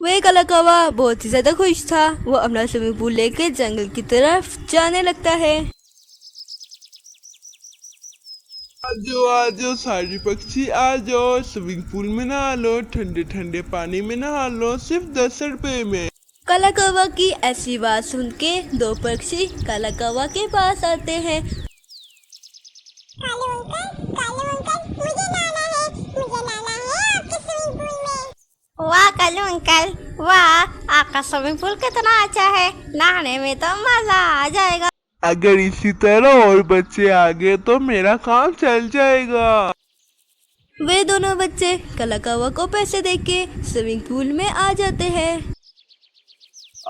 वह काला कौवा बहुत ही ज्यादा खुश था। वो अपना स्विमिंग पूल लेके जंगल की तरफ जाने लगता है। आजो आजो सारे पक्षी आजो, स्विमिंग पूल में नहा लो, ठंडे ठंडे पानी में नहा लो, सिर्फ 10 रुपए में। काला कौवा की ऐसी बात सुन के दो पक्षी काला कौवा के पास आते हैं। कालू अंकल, मुझे नहाना है आपके स्विमिंग पूल में। वाह कालू अंकल, वाह आपका स्विमिंग पूल कितना अच्छा है, नहाने में तो मजा आ जाएगा। अगर इसी तरह और बच्चे आ गए तो मेरा काम चल जाएगा। वे दोनों बच्चे काला कौवा को पैसे देके स्विमिंग पूल में आ जाते हैं।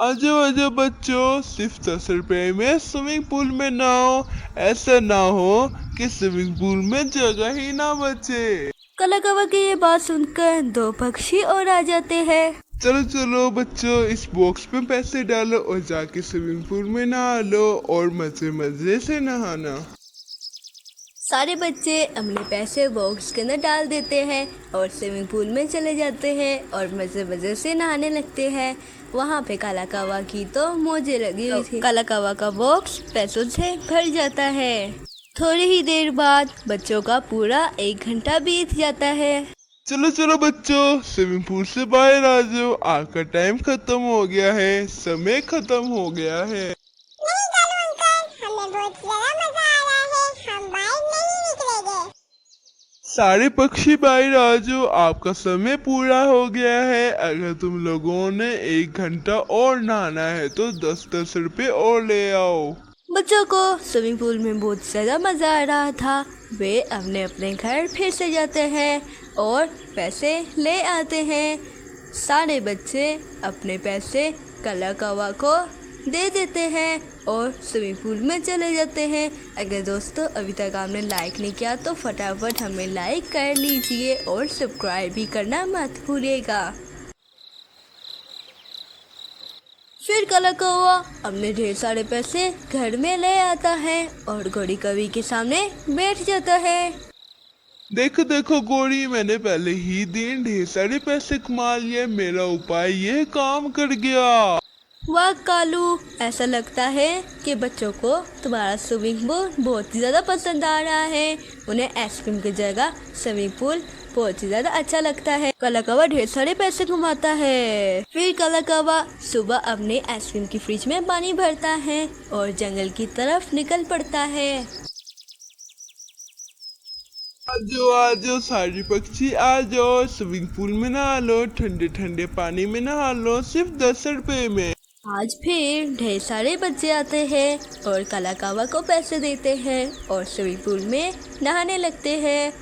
आजो आजो बच्चों, सिर्फ 10 रुपए में स्विमिंग पूल में नहाओ। ऐसा ना हो कि स्विमिंग पूल में जगह ही ना बचे। काला कौवा की ये बात सुनकर दो पक्षी और आ जाते हैं। चलो चलो बच्चों, इस बॉक्स में पैसे डालो और जाके स्विमिंग पूल में नहा लो और मजे मजे से नहाना। सारे बच्चे अपने पैसे बॉक्स के अंदर डाल देते हैं और स्विमिंग पूल में चले जाते हैं और मजे मजे से नहाने लगते हैं। वहाँ पे काला कौवा की तो मौजें लगी हुई थी। काला कौवा का बॉक्स पैसों से भर जाता है। थोड़ी ही देर बाद बच्चों का पूरा 1 घंटा बीत जाता है। चलो चलो बच्चों, स्विमिंग पूल से बाहर आ जाओ, आपका टाइम खत्म हो गया है, समय खत्म हो गया है। नहीं कालू अंकल, हमें बहुत ज्यादा मजा आ रहा है, हम बाहर नहीं निकलेंगे। सारे पक्षी बाहर आ जाओ, आपका समय पूरा हो गया है। अगर तुम लोगों ने 1 घंटा और नहाना है तो 10-10 रुपए और ले आओ। बच्चों को स्विमिंग पूल में बहुत ज्यादा मजा आ रहा था। वे अपने अपने घर फिर से जाते हैं और पैसे ले आते हैं। सारे बच्चे अपने पैसे काला कौवा को दे देते हैं और स्विमिंग पूल में चले जाते हैं। अगर दोस्तों अभी तक आपने लाइक नहीं किया तो फटाफट हमें लाइक कर लीजिए और सब्सक्राइब भी करना मत भूलिएगा। फिर काला कौवा अपने ढेर सारे पैसे घर में ले आता है और गोरी कवि के सामने बैठ जाता है। देखो देखो गोरी, मैंने पहले ही दिन ढेर सारे पैसे कमा लिए, मेरा उपाय ये काम कर गया। वाह कालू, ऐसा लगता है कि बच्चों को तुम्हारा स्विमिंग पूल बहुत ही ज़्यादा पसंद आ रहा है। उन्हें आइसक्रीम की जगह स्विमिंग पूल बहुत ही ज़्यादा अच्छा लगता है। काला कौवा ढेर सारे पैसे कमाता है। फिर काला कौवा सुबह अपने आइसक्रीम की फ्रिज में पानी भरता है और जंगल की तरफ निकल पड़ता है। आजो आजो सारे पक्षी आजो, स्विमिंग पूल में नहा लो, ठंडे ठंडे पानी में नहा लो, सिर्फ 10 रुपए में। आज फिर ढेर सारे बच्चे आते हैं और काला कौवा को पैसे देते हैं और स्विमिंग पूल में नहाने लगते हैं।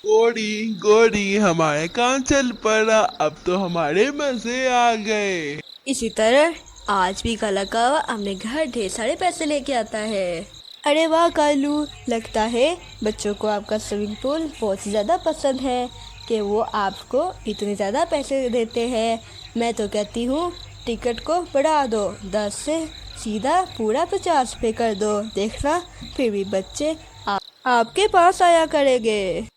गोरी गोरी, हमारे काम चल पड़ा, अब तो हमारे मजे आ गए। इसी तरह आज भी काला कौवा अपने घर ढेर सारे पैसे लेके आता है। अरे वाह कालू, लगता है बच्चों को आपका स्विमिंग पूल बहुत ही ज़्यादा पसंद है कि वो आपको इतने ज़्यादा पैसे देते हैं। मैं तो कहती हूँ टिकट को बढ़ा दो, 10 से सीधा पूरा 50 पे कर दो। देखना फिर भी बच्चे आपके पास आया करेंगे।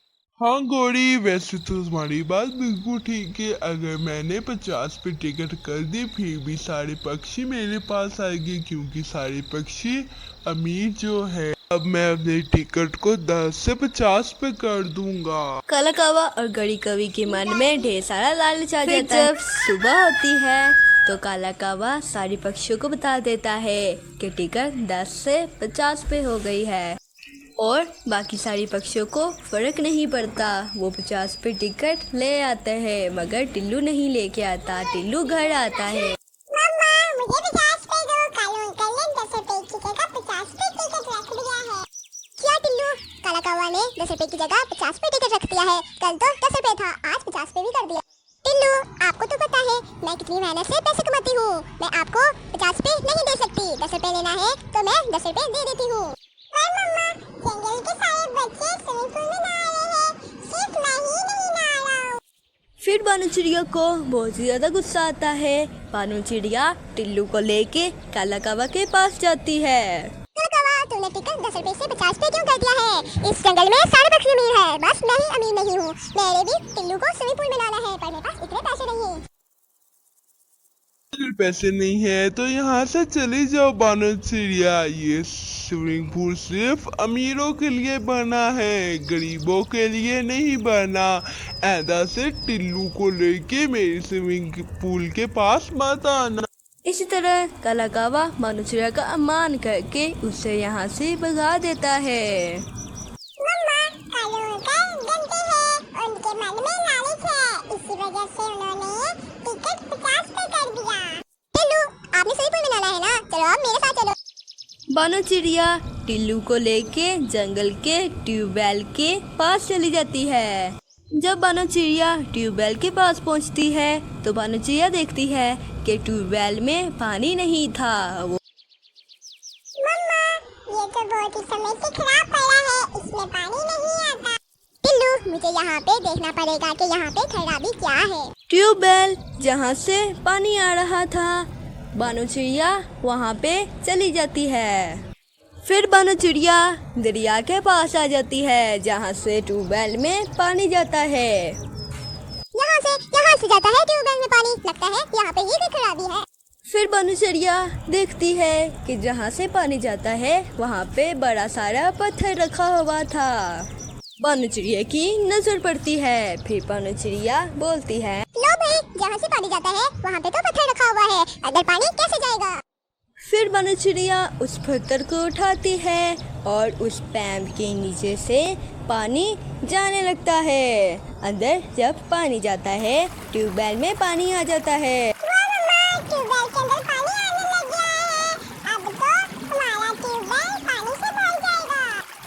हाँ गोरी, वैसे तो तुम्हारी बात बिल्कुल ठीक है। अगर मैंने 50 पे टिकट कर दी फिर भी सारे पक्षी मेरे पास आएंगे, क्योंकि सारे पक्षी अमीर जो है। अब मैं अपने टिकट को 10 से 50 पे कर दूंगा। काला कौवा और गड़ी कवि के मन में ढेर सारा लालच आ जाता है। जब सुबह होती है तो काला कौवा सारे पक्षियों को बता देता है कि टिकट 10 से 50 पे हो गई है और बाकी सारी पक्षियों को फर्क नहीं पड़ता। वो 50 पे टिकट ले आते हैं मगर टिल्लू नहीं लेके आता। टिल्लू घर आता है। मम्मा, मुझे 50 पे दो, कालू अंकल ने 10 रुपए की जगह 50 पे टिकट रख दिया है। क्या टिल्लू, काला कौवा ने 10 रुपए की जगह 50 पे टिकट रख दिया है। कल तो 10 रुपए था, आज 50 पे भी कर दिया। टिल्लू, आपको तो पता है मैं कितनी मेहनत से पैसे कमाती हूँ। मैं आपको 50 पे नहीं दे सकती, 10 रुपए लेना है तो मैं 10 रुपए दे देती हूँ। मम्मा, जंगल के सारे बच्चे स्विमिंग पूल में नहा रहे हैं, सिर्फ मैं ही नहीं नहा रहा हूँ। फिर बानू चिड़िया को बहुत ही ज्यादा गुस्सा आता है। बानू चिड़िया टिल्लू को लेके काला कौवा के पास जाती है। काला कौवा, तूने टिकट 10 रुपए से 50 रुपए क्यों कर दिया है? इस जंगल में सारे पक्षी अमीर है, बस मैं ही अमीर नहीं हूँ। मेरे भी टिल्लू को स्विमिंग पूल में डाला है, पर मेरे पास इतने पैसे नहीं है। अगर पैसे नहीं है तो यहाँ से चली जाओ बानर चिड़िया। ये स्विमिंग पूल सिर्फ अमीरों के लिए बना है, गरीबों के लिए नहीं बना। ऐदा से टिल्लू को लेके मेरे स्विमिंग पूल के पास मत आना। इसी तरह काला कौवा बानो चिड़िया का अपमान करके उसे यहाँ से भगा देता है। मम्मा, काले अंकल गंदे हैं, उनके मन में लालच है, इसी वजह से उन्होंने टिकट 50 पे कर दिया। टिल्लू, आपने स्विमिंग पूल में डाला है ना, चलो अब मेरे साथ चलो। बानो चिड़िया टिल्लू को लेके जंगल के ट्यूबवेल के पास चली जाती है। जब बानो चिड़िया ट्यूबवेल के पास पहुंचती है तो बानो चिड़िया देखती है कि ट्यूबवेल में पानी नहीं था। वो मम्मा, ये तो बहुत ही समय से खराब पड़ा है, इसमें पानी नहीं आता। टिल्लू, मुझे यहाँ पे देखना पड़ेगा कि यहाँ पे खराबी क्या है। ट्यूबवेल जहाँ से पानी आ रहा था, बानो चिड़िया वहाँ पे चली जाती है। फिर बानो चिड़िया दरिया के पास आ जाती है जहाँ से ट्यूबवेल में पानी जाता है। यहाँ से जाता है ट्यूबवेल में पानी, लगता है यहाँ पे ही कोई खराबी है। फिर बानो चिड़िया देखती है कि जहाँ से पानी जाता है वहाँ पे बड़ा सारा पत्थर रखा हुआ था। बानो चिड़िया की नजर पड़ती है। फिर बानो चिड़िया बोलती है, लो भाई, जहाँ से पानी जाता है वहाँ पे तो पत्थर रखा हुआ है, अगर पानी कैसे जाएगा? फिर बानो चिड़िया उस पत्थर को उठाती है और उस पैप के नीचे से पानी जाने लगता है। अंदर जब पानी जाता है ट्यूबवेल में पानी आ जाता है। वाह मम्मा, ट्यूबवेल के अंदर पानी आने लग गया है, अब तो हमारा ट्यूबवेल पानी से भर जाएगा।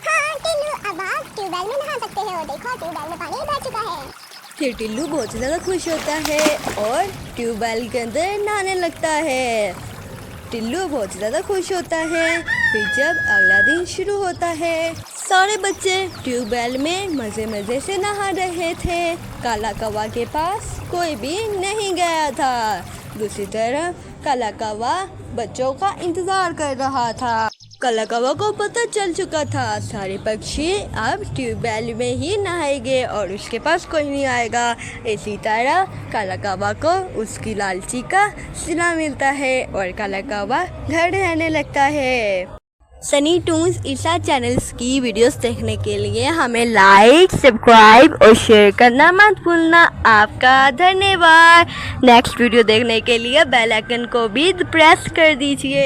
हाँ टिल्लू, अब आप ट्यूबवेल में नहा सकते हो, देखो ट्यूबवेल में पानी भर चुका है। फिर टिल्लू बहुत ज़्यादा खुश होता है और ट्यूबवेल के अंदर नहाने लगता है। टिल्लू बहुत ज़्यादा खुश होता है। फिर जब अगला दिन शुरू होता है, सारे बच्चे ट्यूबवेल में मज़े मज़े से नहा रहे थे। काला कौवा के पास कोई भी नहीं गया था। दूसरी तरफ काला कौवा बच्चों का इंतज़ार कर रहा था। काला कौवा को पता चल चुका था सारे पक्षी अब ट्यूबवेल में ही नहाएंगे और उसके पास कोई नहीं आएगा। इसी तरह काला कौवा को उसकी लालची का सिला मिलता है और काला कौवा घर रहने लगता है। सनी टून्स ईसा चैनल्स की वीडियोस देखने के लिए हमें लाइक, सब्सक्राइब और शेयर करना मत भूलना। आपका धन्यवाद। नेक्स्ट वीडियो देखने के लिए बेल आइकन को भी प्रेस कर दीजिए।